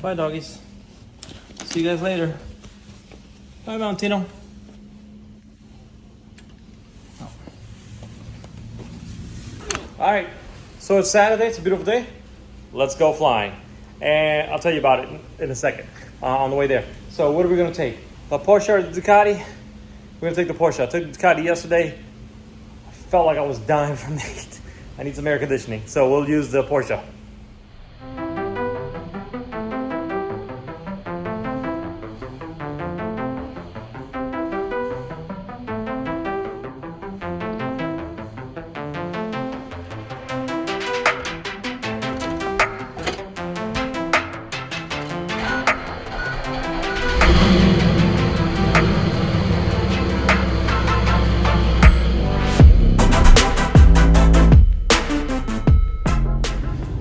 Bye, doggies. See you guys later. Bye, Valentino. All right, so it's Saturday. It's a beautiful day. Let's go flying. And I'll tell you about it in a second on the way there. So what are we going to take? The Porsche or the Ducati? We're going to take the Porsche. I took the Ducati yesterday. I felt like I was dying from the heat. I need some air conditioning. So we'll use the Porsche.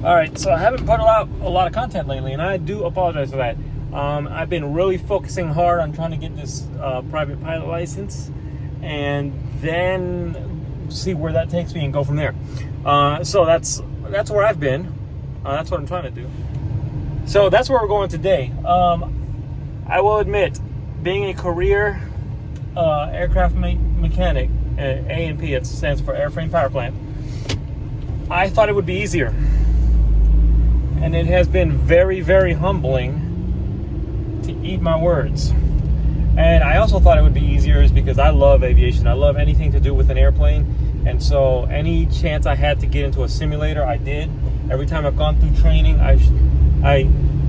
All right, so I haven't put out a lot of content lately, and I do apologize for that. I've been really focusing hard on trying to get this private pilot license, and then see where that takes me and go from there. So that's where I've been. That's what I'm trying to do. So that's where we're going today. I will admit, being a career aircraft mechanic, A&P, it stands for airframe power plant, I thought it would be easier. And it has been very, very humbling to eat my words. And I also thought it would be easier is because I love aviation. I love anything to do with an airplane. And so any chance I had to get into a simulator, I did. Every time I've gone through training, I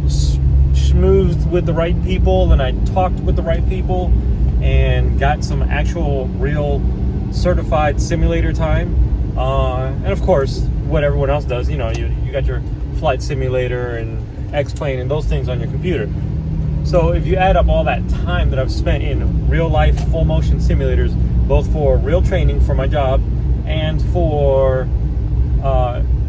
schmoozed with the right people, and I talked with the right people and got some actual real certified simulator time. And of course, what everyone else does, you know, you got your flight simulator and X-Plane and those things on your computer. So if you add up all that time that I've spent in real life full motion simulators, both for real training for my job and for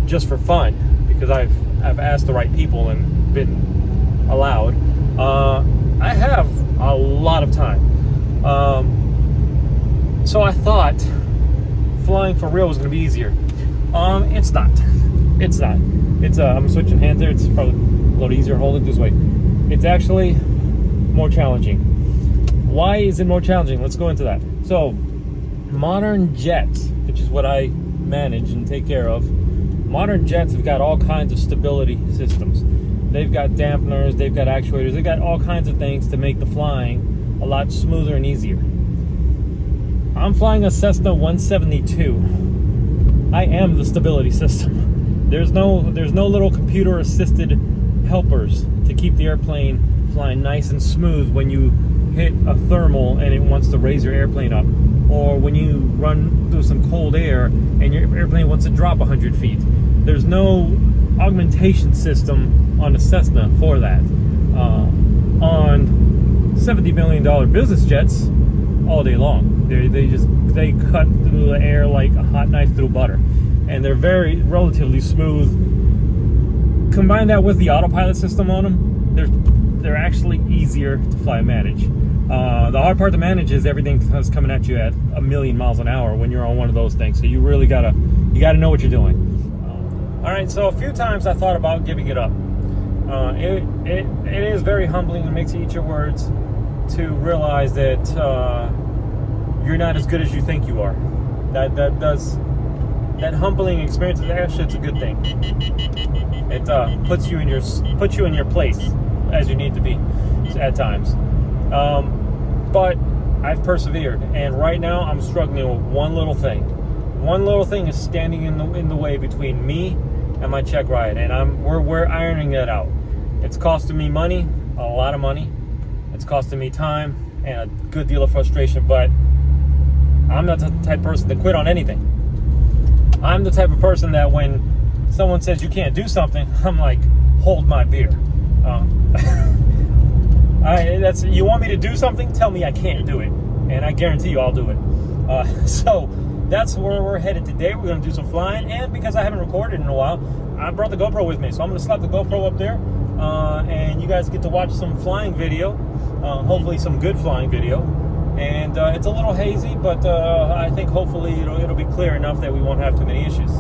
just for fun, because I've asked the right people and been allowed, I have a lot of time. So I thought flying for real was going to be easier. It's not. It's not. It's I'm switching hands there. It's probably a little easier. Hold it this way. It's actually more challenging. Why is it more challenging? Let's go into that. So, modern jets, which is what I manage and take care of, modern jets have got all kinds of stability systems. They've got dampeners, they've got actuators, they've got all kinds of things to make the flying a lot smoother and easier. I'm flying a Cessna 172. I am the stability system. There's no little computer assisted helpers to keep the airplane flying nice and smooth when you hit a thermal and it wants to raise your airplane up, or when you run through some cold air and your airplane wants to drop 100 feet. There's no augmentation system on a Cessna for that. On $70 million business jets, all day long, they cut through the air like a hot knife through butter, and they're very relatively smooth. Combine that with the autopilot system on them, they're actually easier to fly and manage. The hard part to manage is everything is coming at you at 1,000,000 miles an hour when you're on one of those things. So you really gotta know what you're doing. All right, so a few times I thought about giving it up. It is very humbling. It makes you eat your words to realize that you're not as good as you think you are. That humbling experience, actually, it's a good thing. It puts you in your place as you need to be at times. But I've persevered, and right now I'm struggling with one little thing. One little thing is standing in the way between me and my check ride, and we're ironing that out. It's costing me money, a lot of money. It's costing me time and a good deal of frustration, but I'm not the type of person to quit on anything. I'm the type of person that when someone says you can't do something, I'm like, hold my beer. You want me to do something? Tell me I can't do it, and I guarantee you I'll do it. So that's where we're headed today. We're going to do some flying, and because I haven't recorded in a while, I brought the GoPro with me, so I'm going to slap the GoPro up there, and you guys get to watch some flying video, hopefully some good flying video. And it's a little hazy, but I think hopefully it'll be clear enough that we won't have too many issues.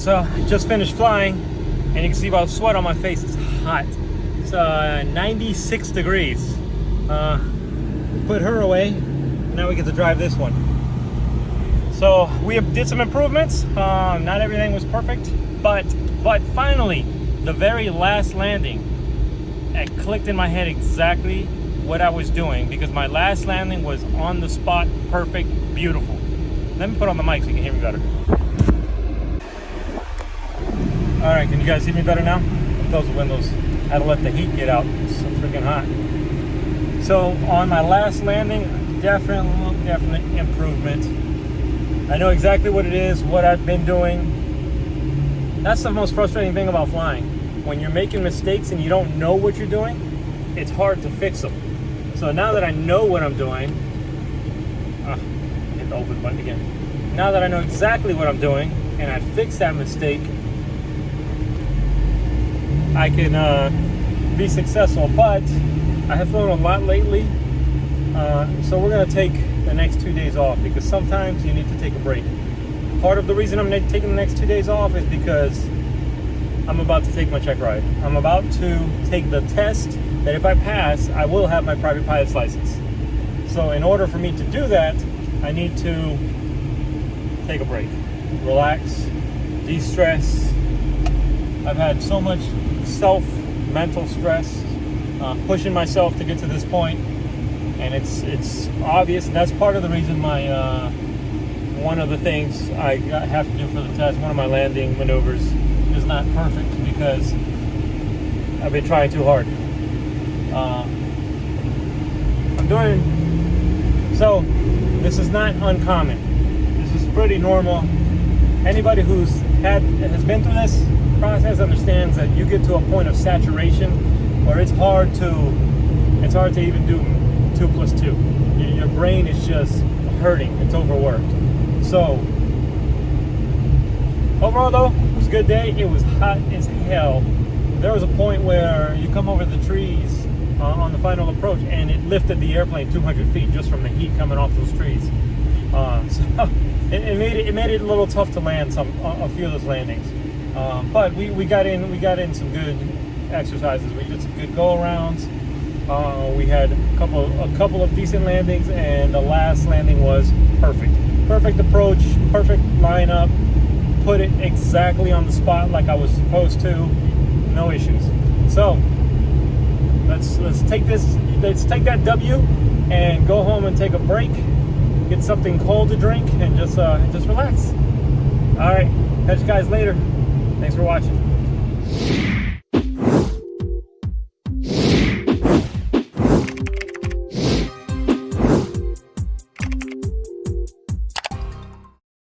it's just finished flying, and you can see about sweat on my face. It's hot. It's 96 degrees. Put her away. Now we get to drive this one. So we did some improvements. Not everything was perfect, but finally, the very last landing, it clicked in my head exactly what I was doing, because my last landing was on the spot, perfect, beautiful. Let me put on the mic so you can hear me better. All right, can you guys see me better now? Close the windows. I had to let the heat get out. It's so freaking hot. So on my last landing, definite improvement. I know exactly what it is, what I've been doing. That's the most frustrating thing about flying. When you're making mistakes and you don't know what you're doing, it's hard to fix them. So now that I know what I'm doing, hit the open button again. Now that I know exactly what I'm doing and I fix that mistake, I can be successful. But I have flown a lot lately, so we're gonna take the next 2 days off, because sometimes you need to take a break. Part of the reason I'm taking the next 2 days off is because I'm about to take my check ride. I'm about to take the test that if I pass, I will have my private pilot's license. So in order for me to do that, I need to take a break, relax, de-stress. I've had so much mental stress, pushing myself to get to this point, and it's obvious, and that's part of the reason one of the things I have to do for the test, one of my landing maneuvers is not perfect, because I've been trying too hard. So this is not uncommon. This is pretty normal. Anybody has been through this process understands that you get to a point of saturation where it's hard to even do 2 plus 2. Your brain is just hurting. It's overworked. So overall though, it was a good day. It was hot as hell. There was a point where you come over the trees on the final approach, and it lifted the airplane 200 feet just from the heat coming off those trees. So it made it a little tough to land a few of those landings. But we got in some good exercises. We did some good go-arounds. We had a couple of decent landings, and the last landing was perfect. Perfect approach, perfect lineup. Put it exactly on the spot like I was supposed to. No issues. So let's take that W and go home and take a break. Get something cold to drink and just relax. All right, catch you guys later. Thanks for watching.